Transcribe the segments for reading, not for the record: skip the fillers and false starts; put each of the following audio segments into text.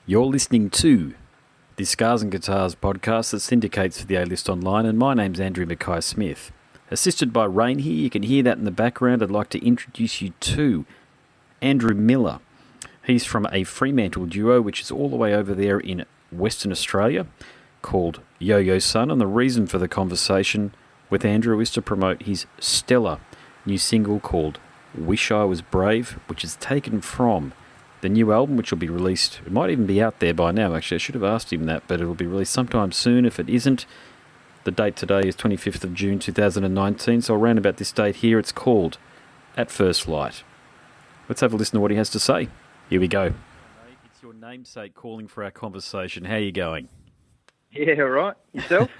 You're listening to the Scars and Guitars podcast that syndicates for the A-List Online, and my name's Andrew Mackay-Smith. Assisted by Rain here, you can hear that in the background. I'd like to introduce you to Andrew Miller. He's from a Fremantle duo, which is all the way over there in Western Australia, called Yo-Yo Sun, and the reason for the conversation with Andrew is to promote his stellar new single called Wish I Was Brave, which is taken from the new album, which will be released. It might even be out there by now, actually. I should have asked him that, but it'll be released sometime soon. If it isn't, the date today is 25th of June 2019, so around about this date here, it's called At First Light. Let's have a listen to what he has to say. Here we go. It's your namesake calling for our conversation. How are you going? Yeah, all right. Yourself?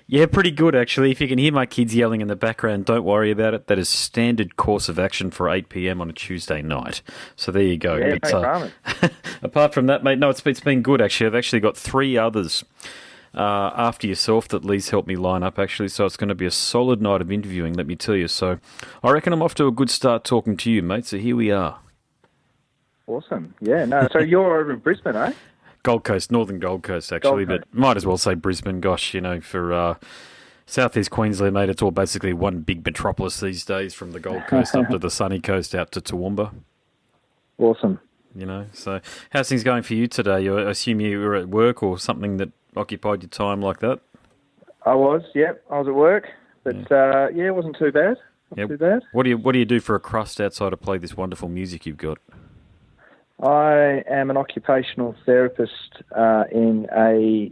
Yeah, pretty good, actually. If you can hear my kids yelling in the background, don't worry about it. That is standard course of action for 8 p.m. on a Tuesday night. So there you go. Yeah, But, no dramas. apart from that, mate, no, it's been good, actually. I've actually got 3 others after yourself that Lee's helped me line up, actually. So it's going to be a solid night of interviewing, let me tell you. So I reckon I'm off to a good start talking to you, mate. So here we are. Awesome. Yeah, no, so you're over in Brisbane, eh? Gold Coast, Northern Gold Coast, actually, Gold Coast. but might as well say Brisbane. Gosh, you know, for Southeast Queensland, mate, it's all basically one big metropolis these days, from the Gold Coast up to the sunny coast out to Toowoomba. Awesome. You know, so how's things going for you today? I assume you were at work or something that occupied your time like that? I was at work, but it wasn't too bad. Not too bad. What do you do for a crust outside of play this wonderful music you've got? I am an occupational therapist in a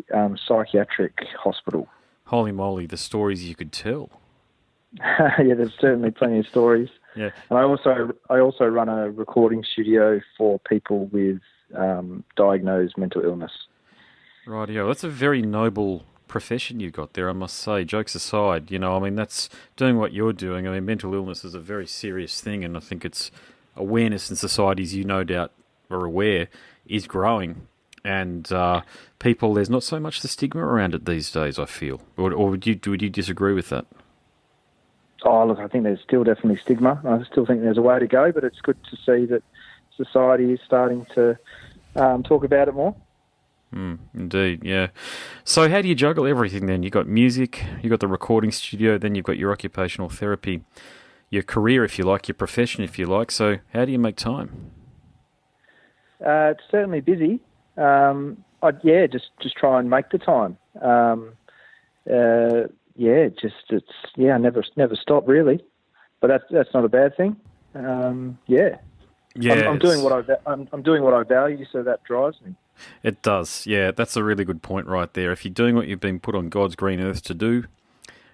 psychiatric hospital. Holy moly, the stories you could tell. Yeah, there's certainly plenty of stories. Yeah. And I also run a recording studio for people with diagnosed mental illness. Rightio. That's a very noble profession you've got there, I must say. Jokes aside, you know, I mean, that's doing what you're doing. I mean, mental illness is a very serious thing, and I think it's awareness in society, as you no doubt are aware, is growing. And people, there's not so much the stigma around it these days, I feel. Or would you disagree with that? Oh, look, I think there's still definitely stigma. I still think there's a way to go, but it's good to see that society is starting to talk about it more. Indeed, yeah. So how do you juggle everything then? You've got music, you've got the recording studio, then you've got your occupational therapy, your career, if you like, your profession, if you like. So how do you make time? It's certainly busy. Just try and make the time. I never stop really, but that's not a bad thing. I'm doing what I value, so that drives me. It does, yeah. That's a really good point right there. If you're doing what you've been put on God's green earth to do,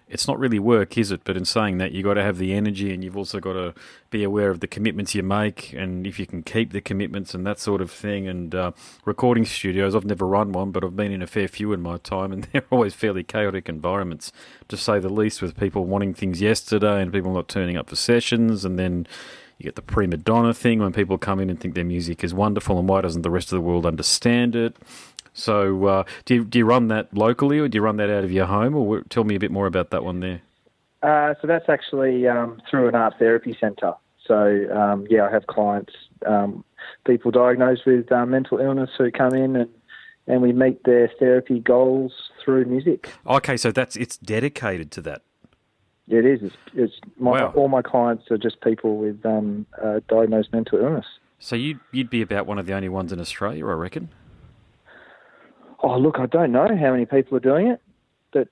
it's not really work, is it? But in saying that, you've got to have the energy, and you've also got to be aware of the commitments you make, and if you can keep the commitments and that sort of thing. And recording studios, I've never run one, but I've been in a fair few in my time, and they're always fairly chaotic environments, to say the least, with people wanting things yesterday and people not turning up for sessions. And then you get the prima donna thing when people come in and think their music is wonderful, and why doesn't the rest of the world understand it? So do you run that locally, or do you run that out of your home? Or tell me a bit more about that one there. So that's actually through an art therapy centre. So, I have clients, people diagnosed with mental illness who come in, and we meet their therapy goals through music. Okay, so it's dedicated to that. It is. Wow. All my clients are just people with diagnosed mental illness. So you'd be about one of the only ones in Australia, I reckon. Oh, look, I don't know how many people are doing it, but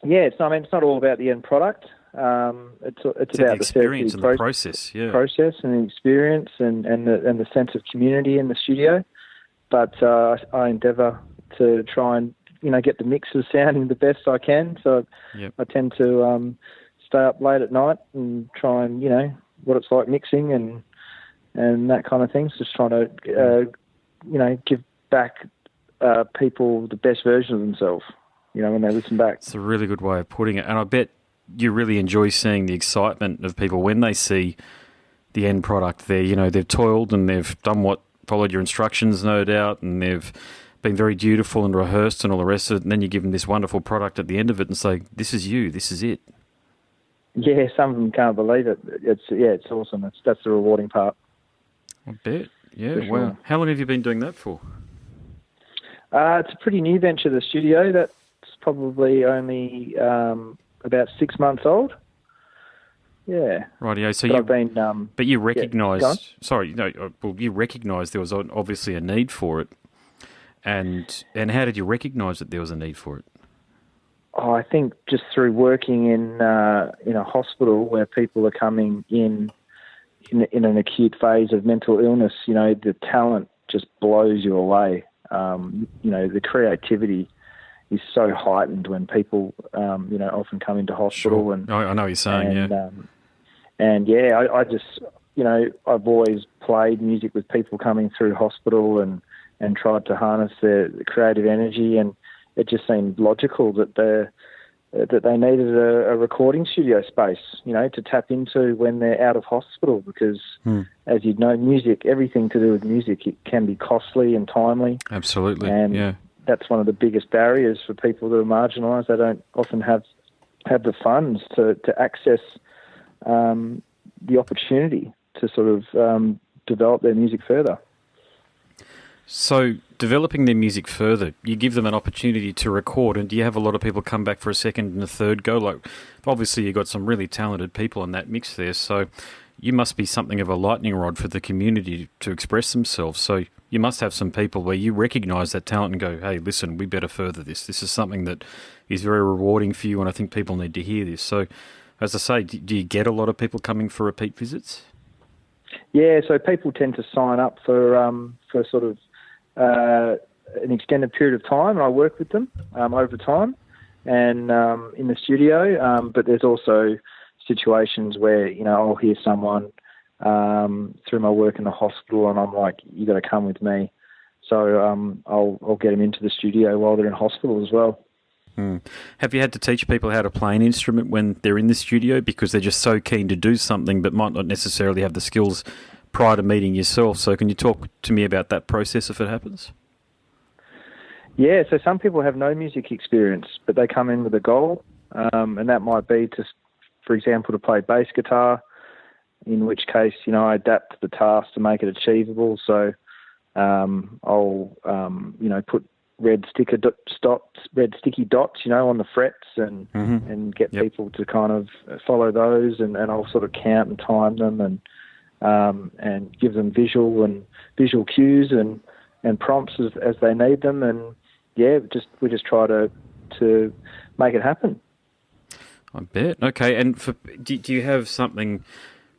it's not all about the end product. It's about the experience and the process, yeah. Process and the experience and the sense of community in the studio. But I endeavour to try and get the mixes sounding the best I can. So yep. I tend to stay up late at night and try and what it's like mixing and that kind of thing. So just trying to give back people the best version of themselves, when they listen back. It's a really good way of putting it. And I bet you really enjoy seeing the excitement of people when they see the end product there. They've toiled and they've followed your instructions, no doubt, and they've been very dutiful and rehearsed and all the rest of it. And then you give them this wonderful product at the end of it and say, this is you, this is it. Yeah, some of them can't believe it. It's awesome. That's the rewarding part. I bet. Yeah, for wow. sure. How long have you been doing that for? It's a pretty new venture, the studio. That's probably only about 6 months old. Yeah. Rightio. So But you go on. recognised. Sorry, no. Well, you recognised there was obviously a need for it, and how did you recognise that there was a need for it? Oh, I think just through working in a hospital where people are coming in an acute phase of mental illness, the talent just blows you away. The creativity is so heightened when people, often come into hospital. Sure. And I know what you're saying, I just, I've always played music with people coming through hospital and tried to harness their creative energy, and it just seemed logical that they needed a recording studio space, to tap into when they're out of hospital, because as you know, music, everything to do with music, it can be costly and timely. Absolutely, and that's one of the biggest barriers for people that are marginalised. They don't often have the funds to access the opportunity to sort of develop their music further. So, developing their music further, you give them an opportunity to record, and do you have a lot of people come back for a second and a third go? Like, obviously, you've got some really talented people in that mix there, so you must be something of a lightning rod for the community to express themselves. So, you must have some people where you recognise that talent and go, hey, listen, we better further this. This is something that is very rewarding for you, and I think people need to hear this. So, as I say, do you get a lot of people coming for repeat visits? Yeah, so people tend to sign up for sort of an extended period of time, and I work with them over time and in the studio. But there's also situations where I'll hear someone through my work in the hospital, and I'm like, you got to come with me. So I'll get them into the studio while they're in hospital as well. Have you had to teach people how to play an instrument when they're in the studio because they're just so keen to do something but might not necessarily have the skills prior to meeting yourself? So can you talk to me about that process if it happens? Yeah, so some people have no music experience, but they come in with a goal, and that might be for example, to play bass guitar, in which case, I adapt the task to make it achievable. So I'll, put red sticky dots, on the frets and get people to kind of follow those, and I'll sort of count and time them and give them visual cues and prompts as they need them, and we just try to make it happen. I bet. Okay, and do you have something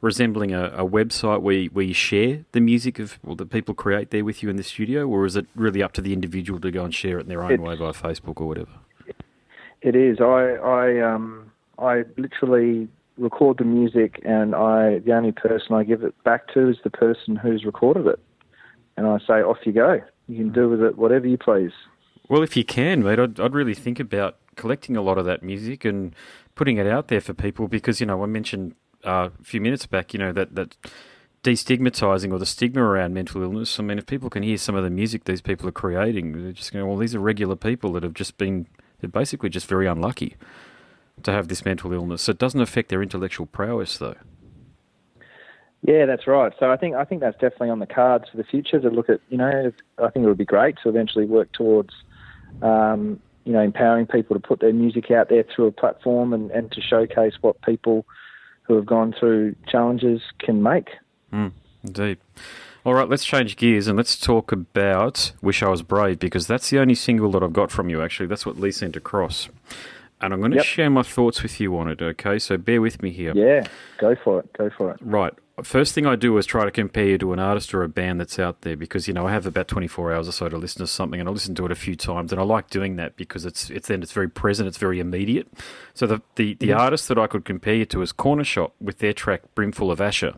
resembling a website where you share the music that people create there with you in the studio, or is it really up to the individual to go and share it in their own way by Facebook or whatever? It is. I literally record the music, and the only person I give it back to is the person who's recorded it, and I say, off you go. You can do with it whatever you please. Well, if you can, mate, I'd really think about collecting a lot of that music and putting it out there for people, because I mentioned a few minutes back, that destigmatising or the stigma around mental illness. I mean, if people can hear some of the music these people are creating, they're just going, well, these are regular people that have they're basically just very unlucky to have this mental illness. So it doesn't affect their intellectual prowess, though. Yeah, that's right. So I think that's definitely on the cards for the future to look at. I think it would be great to eventually work towards, empowering people to put their music out there through a platform and to showcase what people who have gone through challenges can make. Indeed. All right, let's change gears and let's talk about Wish I Was Brave, because that's the only single that I've got from you, actually. That's what Lee sent across. And I'm going to share my thoughts with you on it, okay? So bear with me here. Yeah, go for it. Right. First thing I do is try to compare you to an artist or a band that's out there, because, I have about 24 hours or so to listen to something, and I listen to it a few times, and I like doing that because it's very present, it's very immediate. So the artist that I could compare you to is Corner Shop with their track Brimful of Asher.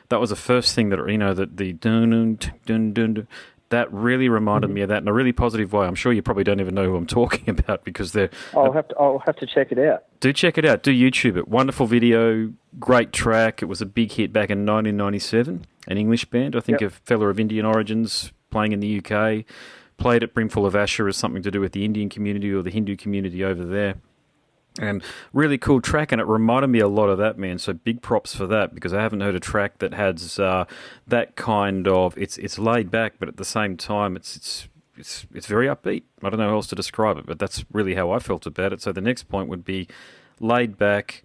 That was the first thing that, that the dun dun dun dun, that really reminded me of that in a really positive way. I'm sure you probably don't even know who I'm talking about, because they're... I'll have to check it out. Do check it out. Do YouTube it. Wonderful video, great track. It was a big hit back in 1997. An English band, I think a fella of Indian origins playing in the UK. Played at Brimful of Asher as something to do with the Indian community or the Hindu community over there. And really cool track, and it reminded me a lot of that, man. So big props for that, because I haven't heard a track that has that kind of. It's laid back, but at the same time, it's very upbeat. I don't know how else to describe it, but that's really how I felt about it. So the next point would be laid back,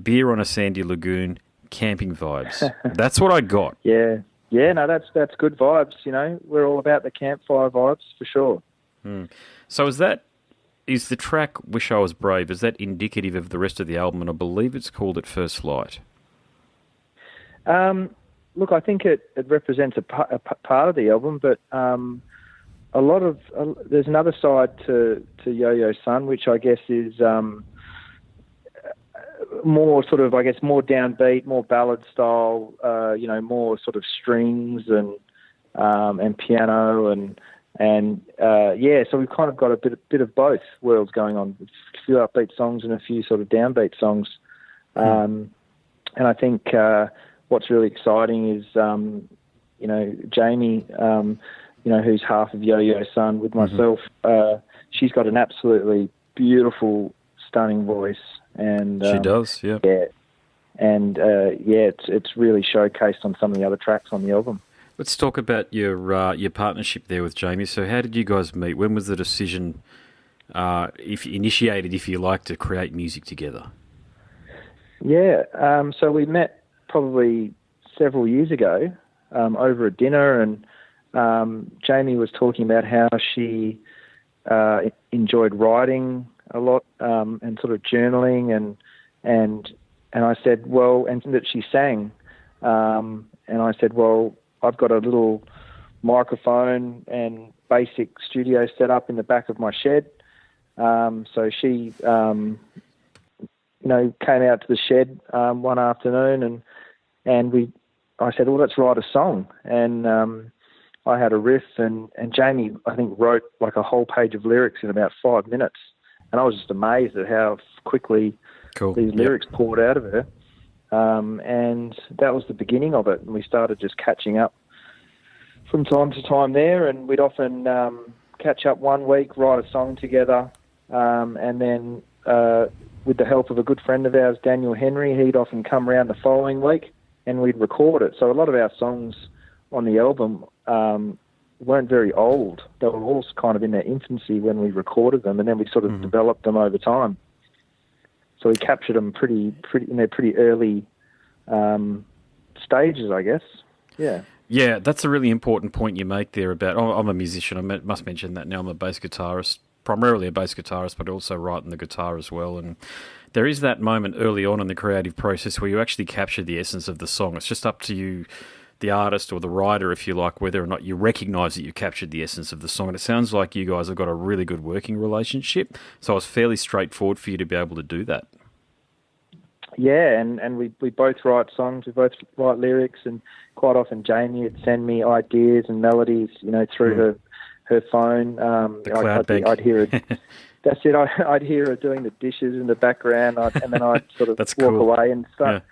beer on a sandy lagoon, camping vibes. That's what I got. Yeah, no, that's good vibes. You know, we're all about the campfire vibes for sure. So is the track "Wish I Was Brave"? Is that indicative of the rest of the album? And I believe it's called "At First Light." Look, I think it represents a part of the album, but there's another side to Yo-Yo Sun, which I guess is more sort of, more downbeat, more ballad style. More sort of strings and piano so we've kind of got a bit of both worlds going on. A few upbeat songs and a few sort of downbeat songs. And I think what's really exciting is, Jamie, who's half of Yo-Yo Sun with myself, she's got an absolutely beautiful, stunning voice. And she does, yeah. Yeah. And, it's really showcased on some of the other tracks on the album. Let's talk about your partnership there with Jamie. So how did you guys meet? When was the decision initiated, if you like, to create music together? Yeah, so we met probably several years ago over a dinner, and Jamie was talking about how she enjoyed writing a lot and sort of journaling, and I said, well, and that she sang, and I said, well, I've got a little microphone and basic studio set up in the back of my shed. So she, came out to the shed one afternoon, and I said, well, let's write a song. And I had a riff, and Jamie, I think, wrote like a whole page of lyrics in about 5 minutes. And I was just amazed at how quickly these lyrics poured out of her. And that was the beginning of it. And we started just catching up from time to time there. And we'd often catch up one week, write a song together. And then with the help of a good friend of ours, Daniel Henry, he'd often come around the following week and we'd record it. So a lot of our songs on the album weren't very old. They were all kind of in their infancy when we recorded them, and then we sort of developed them over time. So we captured them pretty in their pretty early stages, I guess. Yeah. Yeah, that's a really important point you make there about, I'm a musician, I must mention that now. I'm a bass guitarist, primarily a bass guitarist, but also writing the guitar as well. And there is that moment early on in the creative process where you actually capture the essence of the song. It's just up to you, the artist or the writer, if you like, whether or not you recognise that you captured the essence of the song. And it sounds like you guys have got a really good working relationship, so it's fairly straightforward for you to be able to do that. Yeah, and we both write songs, we both write lyrics, and quite often Jamie would send me ideas and melodies, through her phone. The cloud bank. I'd hear it. That's it. I'd hear her doing the dishes in the background, and then I'd sort of walk away and start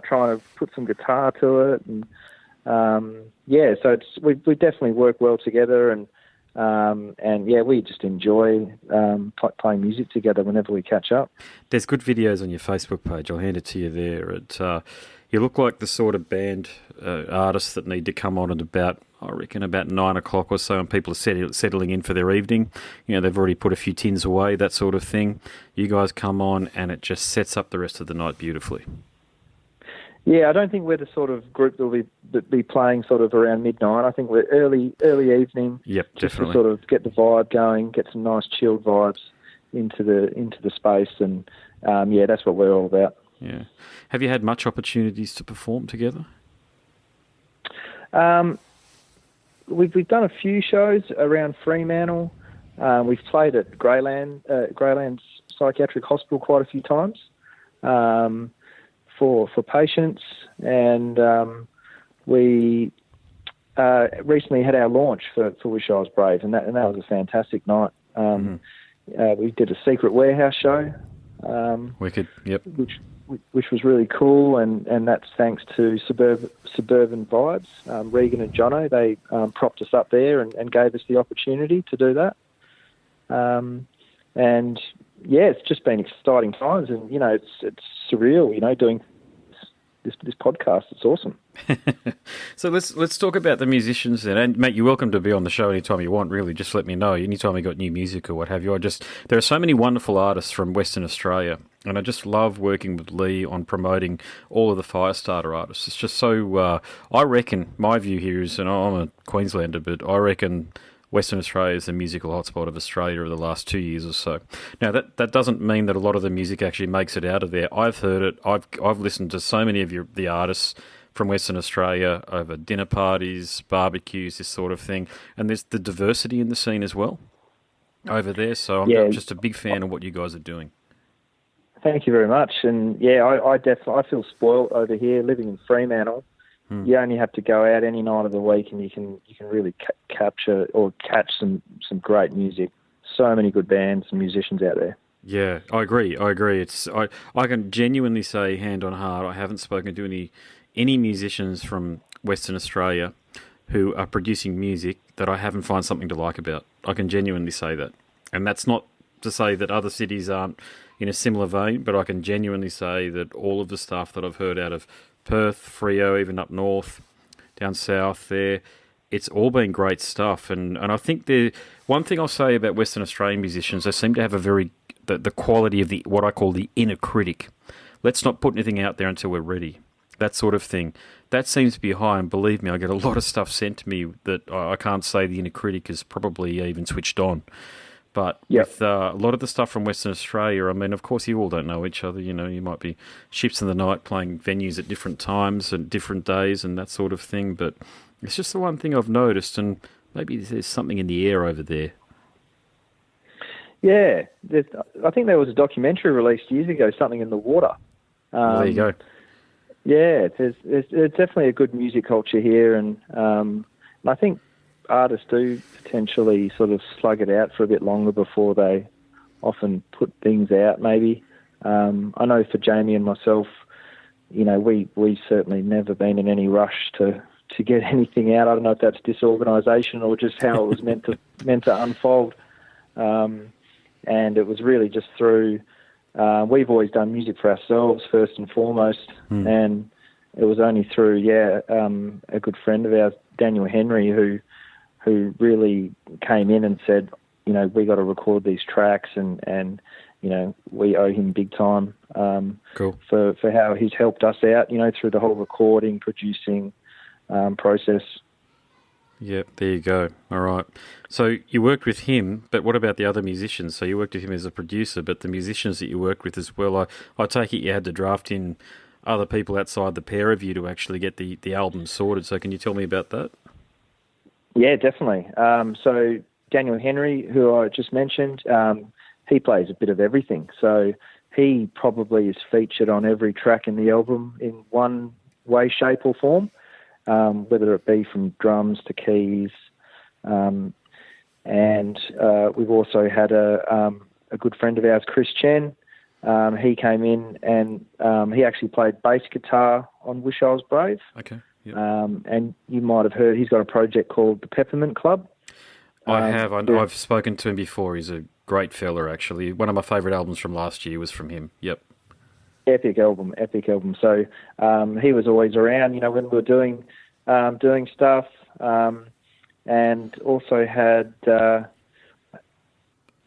trying to put some guitar to it, and so we definitely work well together, and we just enjoy playing music together whenever we catch up. There's good videos on your Facebook page. I'll hand it to you there. You look like the sort of band artists that need to come on at about 9 o'clock or so, and people are settling in for their evening. They've already put a few tins away, that sort of thing. You guys come on, and it just sets up the rest of the night beautifully. Yeah, I don't think we're the sort of group that will be playing sort of around midnight. I think we're early evening. Yep, just definitely. To sort of get the vibe going, get some nice chilled vibes into the space, and that's what we're all about. Yeah. Have you had much opportunities to perform together? We've done a few shows around Fremantle. We've played at Greylands Psychiatric Hospital quite a few times. For patients, and we recently had our launch for Wish I Was Brave, and that was a fantastic night. We did a secret warehouse show, wicked, yep, which was really cool, and that's thanks to Suburban Vibes. Regan and Jono, they propped us up there and gave us the opportunity to do that. And yeah, it's just been exciting times, and it's surreal. Doing this podcast. It's awesome. So let's talk about the musicians then. And mate, you're welcome to be on the show anytime you want. Really, just let me know anytime you got new music or what have you. There are so many wonderful artists from Western Australia, and I just love working with Lee on promoting all of the Firestarter artists. It's just so. I reckon my view here is, and I'm a Queenslander, but I reckon Western Australia is the musical hotspot of Australia over the last 2 years or so. Now, that doesn't mean that a lot of the music actually makes it out of there. I've heard it. I've listened to so many of the artists from Western Australia over dinner parties, barbecues, this sort of thing. And there's the diversity in the scene as well over there. So I'm just a big fan of what you guys are doing. Thank you very much. And yeah, I definitely I feel spoiled over here living in Fremantle. You only have to go out any night of the week, and you can really capture or catch some great music. So many good bands and musicians out there. Yeah, I agree. I can genuinely say, hand on heart, I haven't spoken to any musicians from Western Australia who are producing music that I haven't found something to like about. I can genuinely say that, and that's not to say that other cities aren't in a similar vein, but I can genuinely say that all of the stuff that I've heard out of Perth, Freo, even up north, down south there, it's all been great stuff. And I think one thing I'll say about Western Australian musicians, they seem to have the quality of what I call the inner critic. Let's not put anything out there until we're ready. That sort of thing. That seems to be high, and believe me, I get a lot of stuff sent to me that I can't say the inner critic is probably even switched on. But with a lot of the stuff from Western Australia, I mean, of course, you all don't know each other. You might be ships in the night playing venues at different times and different days and that sort of thing. But it's just the one thing I've noticed, and maybe there's something in the air over there. Yeah, I think there was a documentary released years ago, Something in the Water. There you go. Yeah, there's definitely a good music culture here, and I think artists do potentially sort of slug it out for a bit longer before they often put things out, maybe. I know for Jamie and myself, we certainly never been in any rush to get anything out. I don't know if that's disorganisation or just how it was meant to unfold. And it was really just through, we've always done music for ourselves first and foremost, and it was only through, a good friend of ours, Daniel Henry, who really came in and said, we got to record these tracks, and we owe him big time Cool. for how he's helped us out, through the whole recording, producing process. Yeah, there you go. All right. So you worked with him, but what about the other musicians? So you worked with him as a producer, but the musicians that you worked with as well, I take it you had to draft in other people outside the pair of you to actually get the album sorted. So can you tell me about that? Yeah, definitely. So Daniel Henry, who I just mentioned, he plays a bit of everything. So he probably is featured on every track in the album in one way, shape or form, whether it be from drums to keys. And we've also had a good friend of ours, Chris Chen. He came in and he actually played bass guitar on Wish I Was Brave. Okay. Yep. And you might have heard he's got a project called the Peppermint Club. I have. I've spoken to him before. He's a great fella, actually. One of my favourite albums from last year was from him. Yep. Epic album. So he was always around, when we were doing stuff, and also had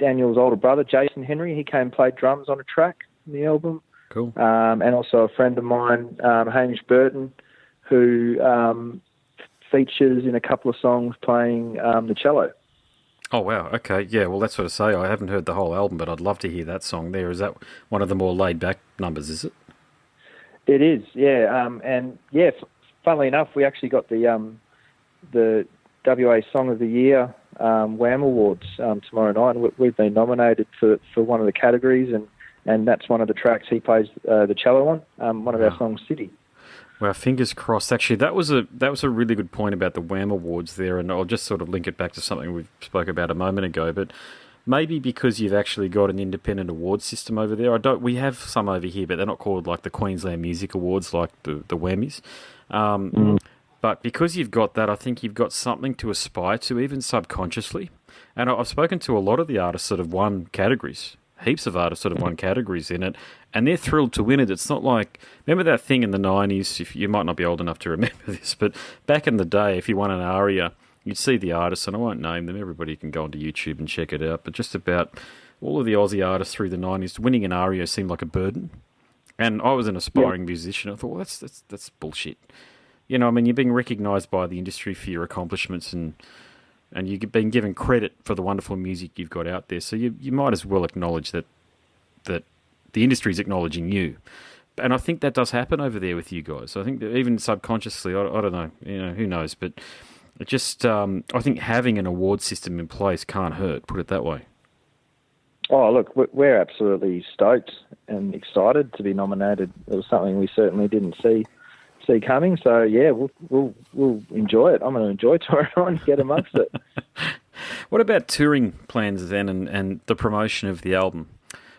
Daniel's older brother, Jason Henry. He came and played drums on a track in the album. Cool. And also a friend of mine, Hamish Burton, who features in a couple of songs playing the cello. Oh, wow. Okay. Yeah, well, that's what I say. I haven't heard the whole album, but I'd love to hear that song there. Is that one of the more laid-back numbers, is it? It is, yeah. And, yeah, funnily enough, we actually got the WA Song of the Year WAM Awards tomorrow night, and we've been nominated for one of the categories, and that's one of the tracks he plays the cello on, one of our songs, City. Well, fingers crossed. Actually, that was a really good point about the WAM Awards there, and I'll just sort of link it back to something we spoke about a moment ago. But maybe because you've actually got an independent award system over there, we have some over here, but they're not called like the Queensland Music Awards, like the Whammies. But because you've got that, I think you've got something to aspire to, even subconsciously. And I've spoken to a lot of the artists that have won categories heaps of artists that have won categories in it, and they're thrilled to win it. It's not like, remember that thing in the 90s, if you might not be old enough to remember this, but back in the day, if you won an ARIA, you'd see the artists, and I won't name them, everybody can go onto YouTube and check it out, but just about all of the Aussie artists through the 90s, winning an ARIA seemed like a burden. And I was an aspiring musician. I thought, well, that's bullshit. You know, I mean, you're being recognised by the industry for your accomplishments, and you've been given credit for the wonderful music you've got out there. So you might as well acknowledge that the industry's acknowledging you. And I think that does happen over there with you guys. I think that even subconsciously, I don't know, you know, who knows, but it just, I think having an award system in place can't hurt, put it that way. Oh, look, we're absolutely stoked and excited to be nominated. It was something we certainly didn't see coming. So yeah, we'll enjoy it. I'm going to enjoy touring on, get amongst it. What about touring plans then, and the promotion of the album?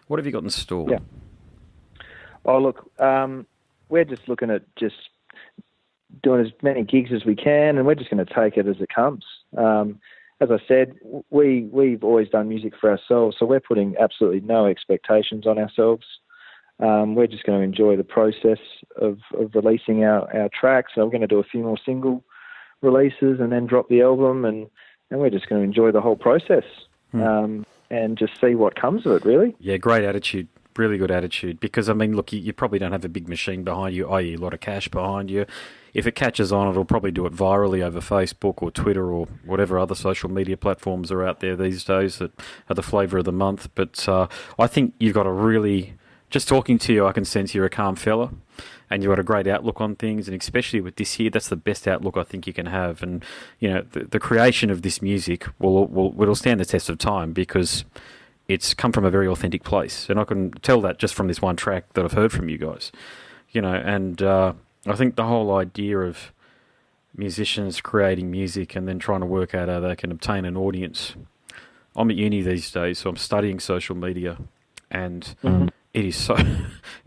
What have you got in store? Yeah. Oh, look, we're just looking at just doing as many gigs as we can, and we're just going to take it as it comes. As I said, we've always done music for ourselves, so we're putting absolutely no expectations on ourselves. We're just going to enjoy the process of releasing our tracks. So we're going to do a few more single releases and then drop the album, and we're just going to enjoy the whole process and just see what comes of it, really. Yeah, great attitude. Really good attitude. Because, I mean, look, you probably don't have a big machine behind you, i.e. a lot of cash behind you. If it catches on, it'll probably do it virally over Facebook or Twitter or whatever other social media platforms are out there these days that are the flavour of the month. But I think you've got a really... Just talking to you, I can sense you're a calm fella and you've got a great outlook on things. And especially with this year, that's the best outlook I think you can have. And, you know, the creation of this music will stand the test of time because it's come from a very authentic place. And I can tell that just from this one track that I've heard from you guys. You know, and I think the whole idea of musicians creating music and then trying to work out how they can obtain an audience. I'm at uni these days, so I'm studying social media, and it is so,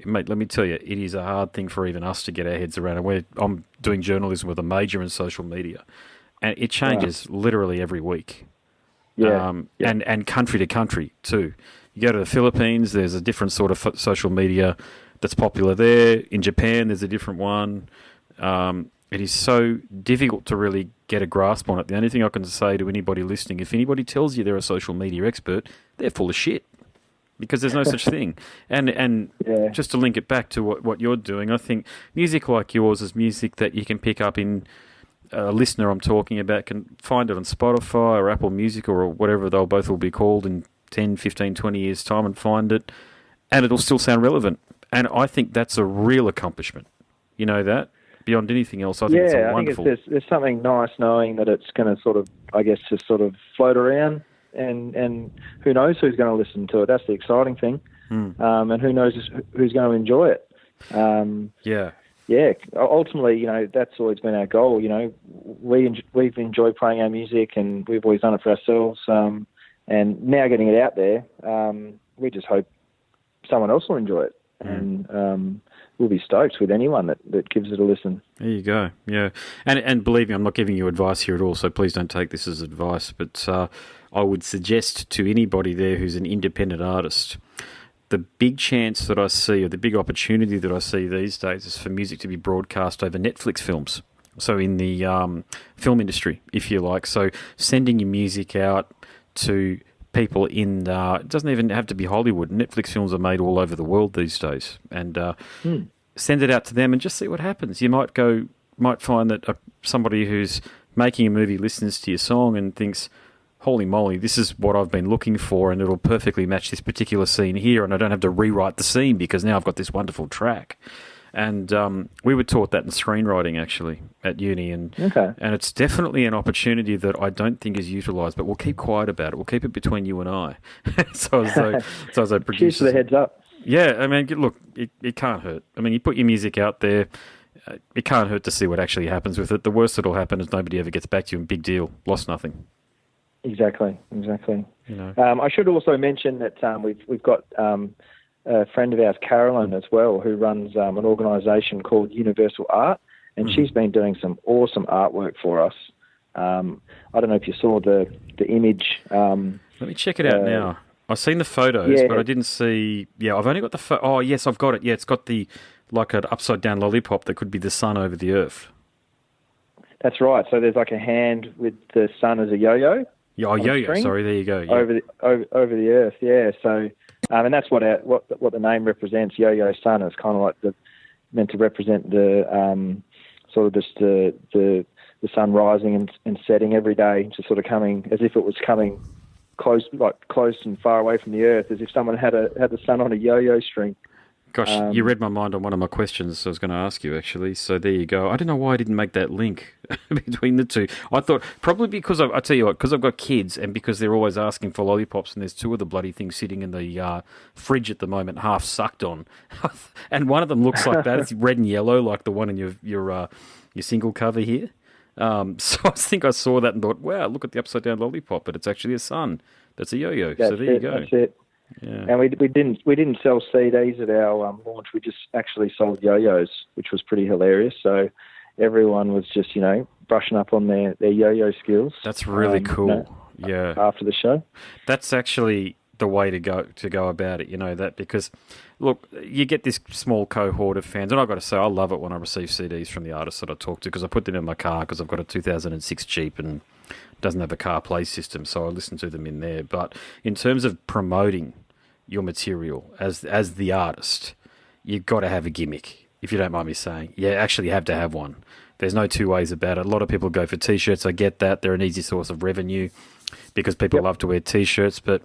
mate, let me tell you, it is a hard thing for even us to get our heads around. And I'm doing journalism with a major in social media, and it changes literally every week. And country to country too. You go to the Philippines, there's a different sort of social media that's popular there. In Japan, there's a different one. It is so difficult to really get a grasp on it. The only thing I can say to anybody listening, if anybody tells you they're a social media expert, they're full of shit. Because there's no such thing. And just to link it back to what you're doing, I think music like yours is music that you can pick up in a listener I'm talking about can find it on Spotify or Apple Music or whatever they'll both will be called in 10, 15, 20 years' time and find it, and it'll still sound relevant. And I think that's a real accomplishment. You know that? Beyond anything else, I think it's a wonderful... I think there's something nice knowing that it's going to sort of, I guess, just sort of float around. And who knows who's going to listen to it? That's the exciting thing. And who knows who's going to enjoy it? Ultimately, you know, that's always been our goal. You know, we've enjoyed playing our music, and we've always done it for ourselves. And now getting it out there, we just hope someone else will enjoy it. And we'll be stoked with anyone that gives it a listen. There you go. Yeah. And believe me, I'm not giving you advice here at all, so please don't take this as advice. But I would suggest to anybody there who's an independent artist, the big chance that I see, or the big opportunity that I see these days, is for music to be broadcast over Netflix films. So in the film industry, if you like. So sending your music out to people in, it doesn't even have to be Hollywood. Netflix films are made all over the world these days. And send it out to them and just see what happens. You might find that somebody who's making a movie listens to your song and thinks, holy moly, this is what I've been looking for, and it'll perfectly match this particular scene here, and I don't have to rewrite the scene because now I've got this wonderful track. And we were taught that in screenwriting, actually, at uni, and it's definitely an opportunity that I don't think is utilised, but we'll keep quiet about it. We'll keep it between you and I. so as I produce... Cheers for the heads up. Yeah, I mean, look, it can't hurt. I mean, you put your music out there, it can't hurt to see what actually happens with it. The worst that'll happen is nobody ever gets back to you, and big deal, lost nothing. Exactly. You know. I should also mention that we've got a friend of ours, Carolyn, as well, who runs an organisation called Universal Art, and she's been doing some awesome artwork for us. I don't know if you saw the image. Let me check it out now. I've seen the photos, Yeah. but I didn't see. Yeah, I've only got the. Oh, yes, I've got it. Yeah, it's got the like an upside down lollipop that could be the sun over the earth. That's right. So there's like a hand with the sun as a yo-yo. Yeah, oh, yo-yo. Sorry, there you go. Yeah. Over the earth. Yeah. So, and that's what the name represents. Yo-yo sun is kind of like meant to represent the sort of just the sun rising and setting every day, just sort of coming as if it was coming close and far away from the earth, as if someone had the sun on a yo-yo string. Gosh, you read my mind on one of my questions I was going to ask you, actually. So there you go. I don't know why I didn't make that link between the two. I thought probably because I tell you what, because I've got kids and because they're always asking for lollipops, and there's two of the bloody things sitting in the fridge at the moment, half sucked on, and one of them looks like that. It's red and yellow, like the one in your single cover here. So I think I saw that and thought, wow, look at the upside down lollipop, but it's actually a sun. That's a yo-yo. So there you go. That's it. Yeah. And we didn't sell CDs at our launch. We just actually sold yo-yos, which was pretty hilarious. So everyone was just brushing up on their yo-yo skills. That's really cool. Yeah. After the show, that's actually the way to go about it. That because look, you get this small cohort of fans, and I've got to say I love it when I receive CDs from the artists that I talk to because I put them in my car because I've got a 2006 Jeep and doesn't have a CarPlay system, so I listen to them in there. But in terms of promoting your material as the artist, you've got to have a gimmick, if you don't mind me saying. You actually have to have one. There's no two ways about it. A lot of people go for T-shirts. I get that. They're an easy source of revenue because people love to wear T-shirts. But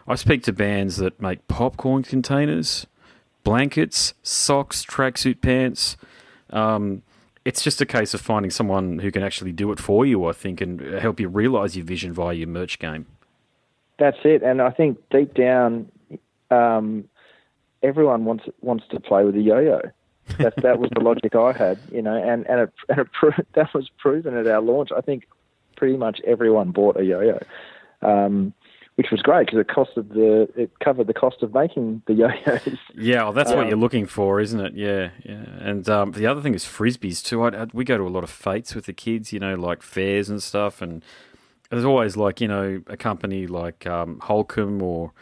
I speak to bands that make popcorn containers, blankets, socks, tracksuit pants. It's just a case of finding someone who can actually do it for you, I think, and help you realise your vision via your merch game. That's it. And I think deep down, everyone wants to play with a yo-yo. That was the logic I had, and that was proven at our launch. I think pretty much everyone bought a yo-yo, which was great because it covered the cost of making the yo-yos. Yeah, well, that's what you're looking for, isn't it? Yeah. And the other thing is frisbees too. We go to a lot of fetes with the kids, like fairs and stuff, and there's always a company like Holcomb or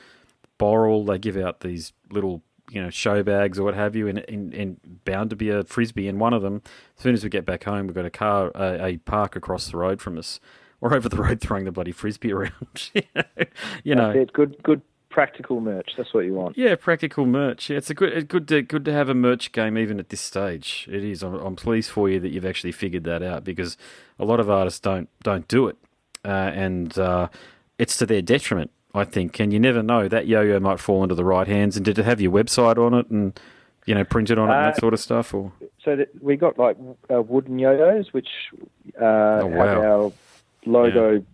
Boral. They give out these little show bags or what have you, and bound to be a frisbee in one of them. As soon as we get back home, we've got a park across the road from us. Or over the road throwing the bloody frisbee around. That's it. Good practical merch. That's what you want. Yeah, practical merch. Yeah, it's good to have a merch game even at this stage. It is. I'm pleased for you that you've actually figured that out because a lot of artists don't do it, and it's to their detriment, I think. And you never know, that yo-yo might fall into the right hands. And did it have your website on it and printed on it and that sort of stuff? Or so we got like wooden yo-yos, which have our logo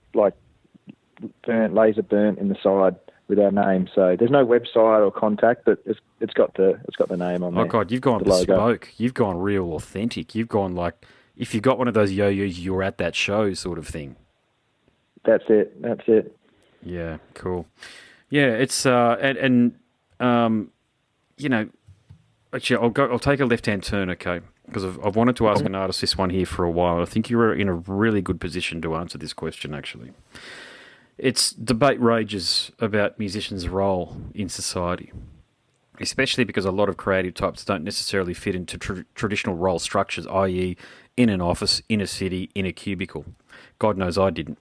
laser burnt in the side with our name. So there's no website or contact, but it's got the name on there. Oh God, you've gone bespoke. You've gone real authentic. You've gone like if you got one of those yo-yos, you're at that show sort of thing. That's it. Yeah, cool. Yeah, it's actually I'll take a left-hand turn, okay? Because I've wanted to ask an artist this one here for a while. I think you're in a really good position to answer this question, actually. It's debate rages about musicians' role in society, especially because a lot of creative types don't necessarily fit into traditional role structures, i.e. in an office, in a city, in a cubicle. God knows I didn't.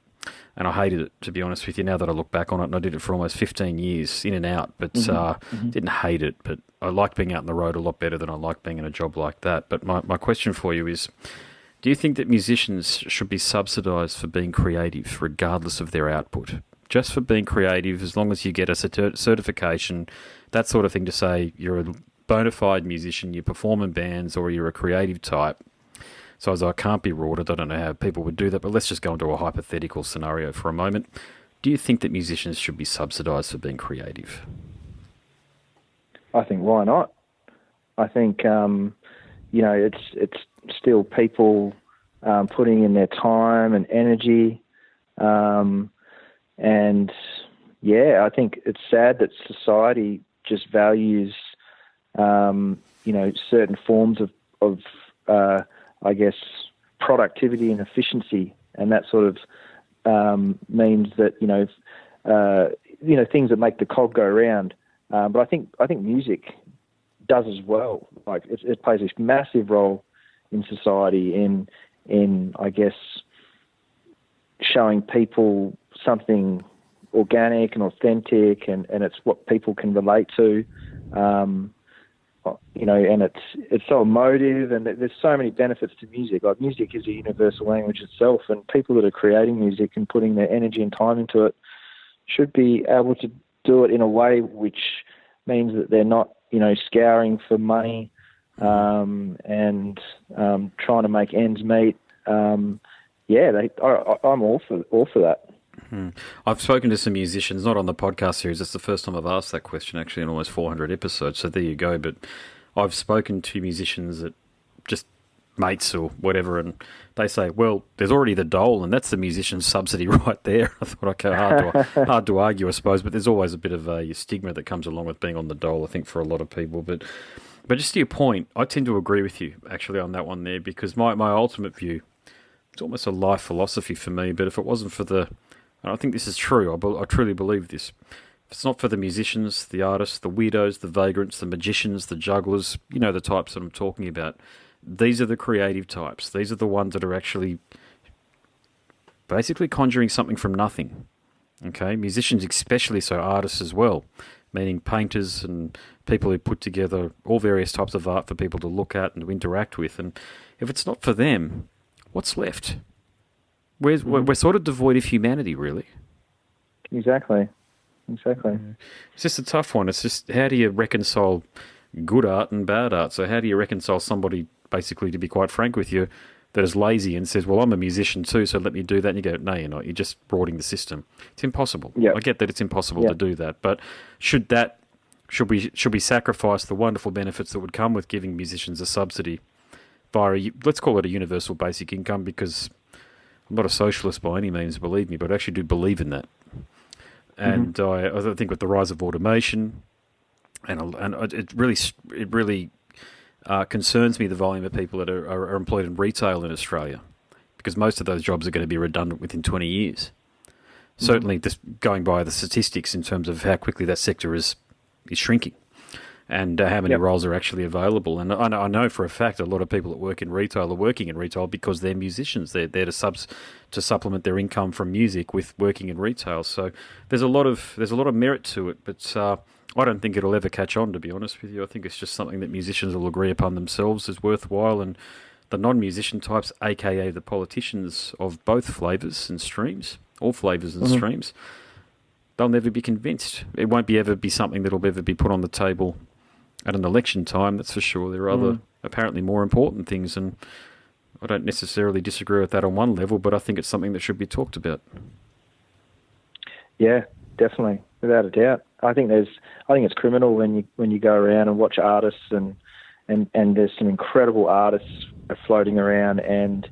And I hated it, to be honest with you, now that I look back on it. And I did it for almost 15 years, in and out. But didn't hate it. But I liked being out on the road a lot better than I liked being in a job like that. But my question for you is, do you think that musicians should be subsidised for being creative, regardless of their output? Just for being creative, as long as you get a certification, that sort of thing, to say you're a bona fide musician, you perform in bands, or you're a creative type. So as I can't be ruled, I don't know how people would do that, but let's just go into a hypothetical scenario for a moment. Do you think that musicians should be subsidised for being creative? I think why not? I think it's still people putting in their time and energy, and I think it's sad that society just values certain forms of I guess, productivity and efficiency, and that sort of means that things that make the cog go round. But I think music does as well. Like it plays this massive role in society in I guess showing people something organic and authentic, and it's what people can relate to. And it's so emotive, and there's so many benefits to music. Like music is a universal language itself, and people that are creating music and putting their energy and time into it should be able to do it in a way which means that they're not, scouring for money and trying to make ends meet. I'm all for that. I've spoken to some musicians, not on the podcast series. It's the first time I've asked that question, actually, in almost 400 episodes. So there you go. But I've spoken to musicians that just mates or whatever, and they say, well, there's already the dole, and that's the musician's subsidy right there. I thought, okay, hard to argue, I suppose, but there's always a bit of a stigma that comes along with being on the dole, I think, for a lot of people. But just to your point, I tend to agree with you, actually, on that one there, because my ultimate view, it's almost a life philosophy for me, but if it wasn't for the... And I think this is true. I truly believe this. If it's not for the musicians, the artists, the weirdos, the vagrants, the magicians, the jugglers, the types that I'm talking about, these are the creative types. These are the ones that are actually basically conjuring something from nothing. Okay? Musicians especially, so artists as well, meaning painters and people who put together all various types of art for people to look at and to interact with. And if it's not for them, what's left? We're sort of devoid of humanity, really. Exactly. It's just a tough one. It's just, how do you reconcile good art and bad art? So how do you reconcile somebody, basically, to be quite frank with you, that is lazy and says, well, I'm a musician too, so let me do that. And you go, no, you're not. You're just rorting the system. It's impossible. Yep. I get that it's impossible to do that. But should we sacrifice the wonderful benefits that would come with giving musicians a subsidy via, let's call it a universal basic income, because... I'm not a socialist by any means, believe me, but I actually do believe in that. And I think with the rise of automation, and it really concerns me, the volume of people that are employed in retail in Australia, because most of those jobs are going to be redundant within 20 years. Certainly, just going by the statistics in terms of how quickly that sector is shrinking. And how many roles are actually available. And I know for a fact a lot of people that work in retail are working in retail because they're musicians. They're there to supplement their income from music with working in retail. So there's a lot of merit to it, but I don't think it'll ever catch on, to be honest with you. I think it's just something that musicians will agree upon themselves as worthwhile, and the non-musician types, aka the politicians of both flavours and streams, all flavours and streams, they'll never be convinced. It won't ever be something that'll ever be put on the table at an election time, that's for sure. There are other, apparently more important things, and I don't necessarily disagree with that on one level, but I think it's something that should be talked about. Yeah, definitely, without a doubt. I think it's criminal when you go around and watch artists and there's some incredible artists floating around, and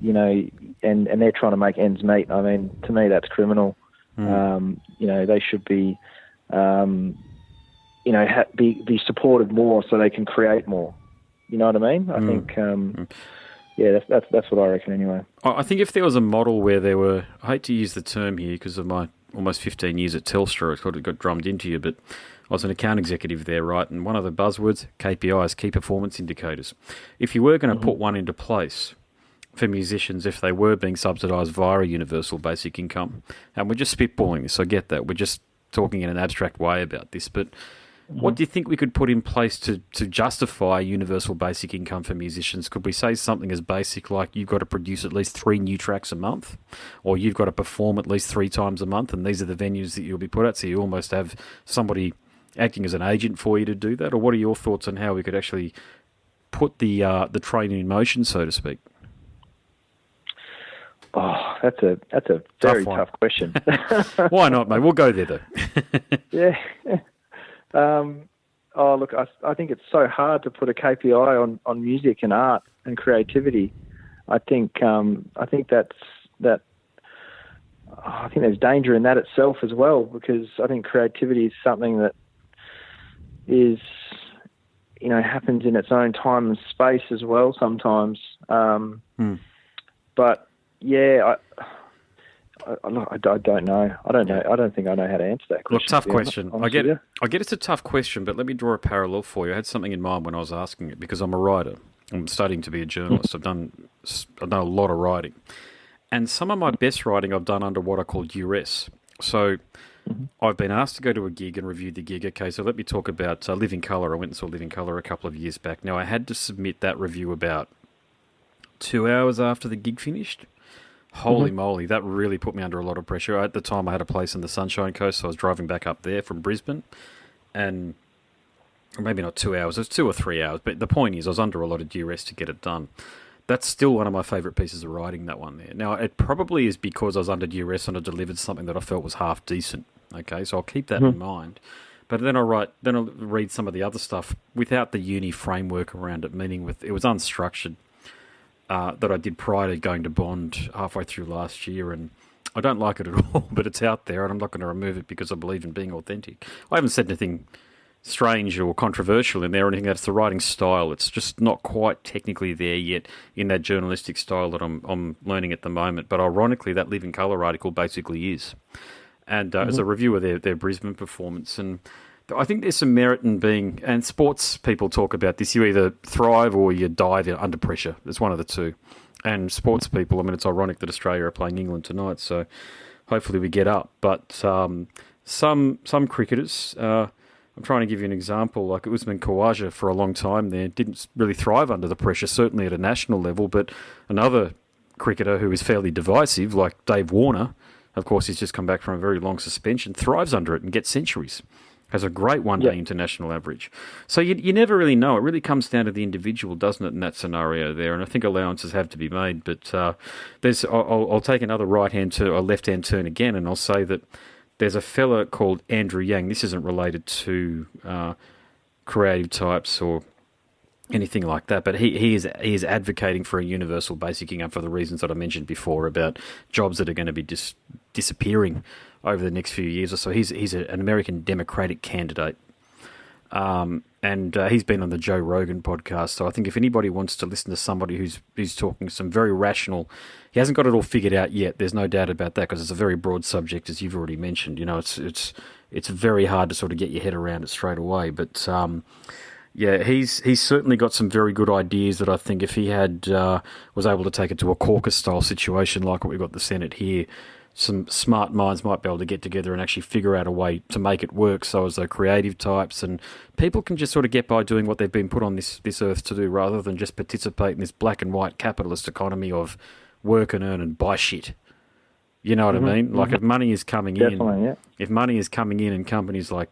and they're trying to make ends meet. I mean, to me, that's criminal. They should be. Be supported more so they can create more. You know what I mean? I think, that's what I reckon anyway. I think if there was a model where there were, I hate to use the term here because of my almost 15 years at Telstra, it sort of got drummed into you, but I was an account executive there, right? And one of the buzzwords, KPIs, key performance indicators. If you were going to put one into place for musicians, if they were being subsidised via a universal basic income, and we're just spitballing this, I get that, we're just talking in an abstract way about this, but what do you think we could put in place to justify universal basic income for musicians? Could we say something as basic like you've got to produce at least 3 new tracks a month, or you've got to perform at least 3 times a month, and these are the venues that you'll be put at, so you almost have somebody acting as an agent for you to do that? Or what are your thoughts on how we could actually put the train in motion, so to speak? Oh, that's a very tough question. Why not, mate? We'll go there, though. Yeah. Look, I think it's so hard to put a KPI on music and art and creativity. I think that's that. I think there's danger in that itself as well, because I think creativity is something that is, happens in its own time and space as well sometimes. But yeah, I don't know. I don't know. I don't think I know how to answer that question. Look, tough question. I get it's a tough question, but let me draw a parallel for you. I had something in mind when I was asking it because I'm a writer. I'm studying to be a journalist. I've done a lot of writing, and some of my best writing I've done under what I call duress. So I've been asked to go to a gig and review the gig. Okay, so let me talk about Living Colour. I went and saw Living Colour a couple of years back. Now, I had to submit that review about 2 hours after the gig finished. Holy moly, that really put me under a lot of pressure. At the time, I had a place in the Sunshine Coast, so I was driving back up there from Brisbane, and maybe not 2 hours, it was 2 or 3 hours, but the point is I was under a lot of duress to get it done. That's still one of my favourite pieces of writing, that one there. Now, it probably is because I was under duress and I delivered something that I felt was half decent, okay, so I'll keep that in mind. But then I'll read some of the other stuff without the uni framework around it, meaning it was unstructured. That I did prior to going to Bond halfway through last year, and I don't like it at all, but it's out there, and I'm not going to remove it because I believe in being authentic. I haven't said anything strange or controversial in there or anything. That's the writing style. It's just not quite technically there yet in that journalistic style that I'm learning at the moment. But ironically, that Living Colour article basically is. And as a review of their Brisbane performance, and I think there's some merit in being, and sports people talk about this, you either thrive or you dive under pressure. It's one of the two. And sports people, I mean, it's ironic that Australia are playing England tonight, so hopefully we get up. But some cricketers, I'm trying to give you an example, like Usman Khawaja for a long time there, didn't really thrive under the pressure, certainly at a national level, but another cricketer who is fairly divisive, like Dave Warner, of course he's just come back from a very long suspension, thrives under it and gets centuries. Has a great one-day international average. So you never really know. It really comes down to the individual, doesn't it, in that scenario there? And I think allowances have to be made. But I'll take another right-hand turn, or left-hand turn again, and I'll say that there's a fella called Andrew Yang. This isn't related to creative types or anything like that, but he is advocating for a universal basic income for the reasons that I mentioned before about jobs that are going to be disappearing over the next few years or so. He's an American Democratic candidate, and he's been on the Joe Rogan podcast. So I think if anybody wants to listen to somebody who's talking some very rational, he hasn't got it all figured out yet. There's no doubt about that because it's a very broad subject, as you've already mentioned. You know, it's very hard to sort of get your head around it straight away. But yeah, he's certainly got some very good ideas that I think if he had was able to take it to a caucus style situation like what we've got the Senate here, some smart minds might be able to get together and actually figure out a way to make it work so as though creative types and people can just sort of get by doing what they've been put on this earth to do rather than just participate in this black and white capitalist economy of work and earn and buy shit. You know what I mean? Like if money is coming if money is coming in and companies like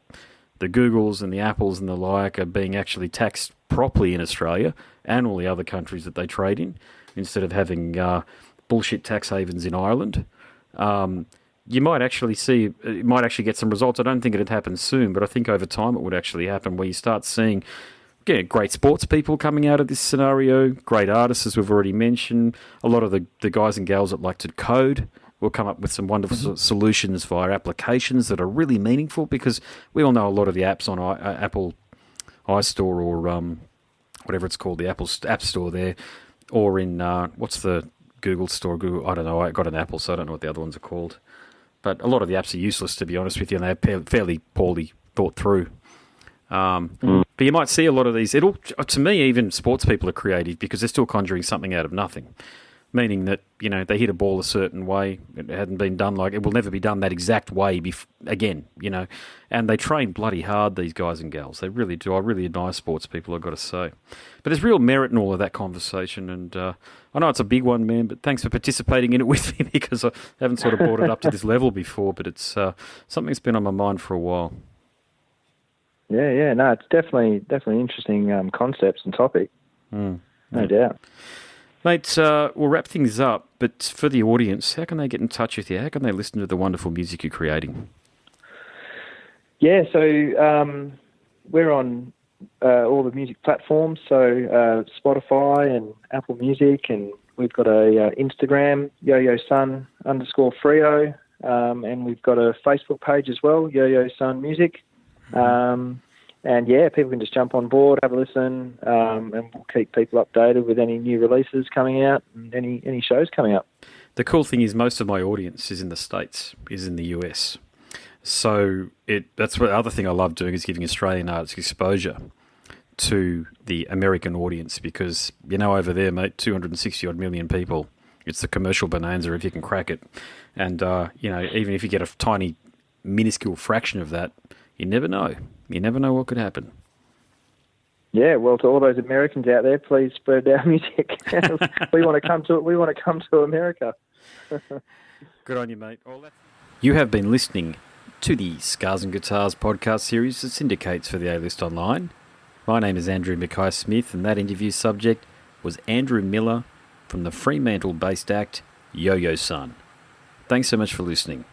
the Googles and the Apples and the like are being actually taxed properly in Australia and all the other countries that they trade in instead of having bullshit tax havens in Ireland, you might actually get some results. I don't think it'd happen soon, but I think over time it would actually happen where you start seeing great sports people coming out of this scenario, great artists, as we've already mentioned. A lot of the guys and gals that like to code will come up with some wonderful solutions via applications that are really meaningful because we all know a lot of the apps on Apple iStore or whatever it's called, the Apple App Store there, or in, what's the Google Store? I don't know. I got an Apple, so I don't know what the other ones are called. But a lot of the apps are useless, to be honest with you, and they're fairly poorly thought through. But you might see a lot of these. To me, even sports people are creative because they're still conjuring something out of nothing. Meaning that, they hit a ball a certain way. It hadn't been done it will never be done that exact way again, And they train bloody hard, these guys and gals. They really do. I really admire sports people, I've got to say. But there's real merit in all of that conversation. And I know it's a big one, man, but thanks for participating in it with me because I haven't sort of brought it up to this level before. But it's something that's been on my mind for a while. Yeah. No, it's definitely interesting concepts and topic. No doubt. Mate, we'll wrap things up, but for the audience, how can they get in touch with you? How can they listen to the wonderful music you're creating? Yeah, so we're on all the music platforms, so Spotify and Apple Music, and we've got a Instagram, yoyosun_Freo, and we've got a Facebook page as well, Yo-Yo Sun Music. And yeah, people can just jump on board, have a listen, and we'll keep people updated with any new releases coming out and any shows coming up. The cool thing is most of my audience is in the States, is in the US. So that's what the other thing I love doing is giving Australian artists exposure to the American audience because, over there, mate, 260 odd million people. It's the commercial bonanza if you can crack it. And, even if you get a tiny, minuscule fraction of that, you never know. You never know what could happen. Yeah, well, to all those Americans out there, please spread our music. We want to come to it. We want to come to America. Good on you, mate. You have been listening to the Scars and Guitars podcast series that syndicates for the A-List Online. My name is Andrew Mackay-Smith, and that interview subject was Andrew Miller from the Fremantle-based act Yo-Yo Son. Thanks so much for listening.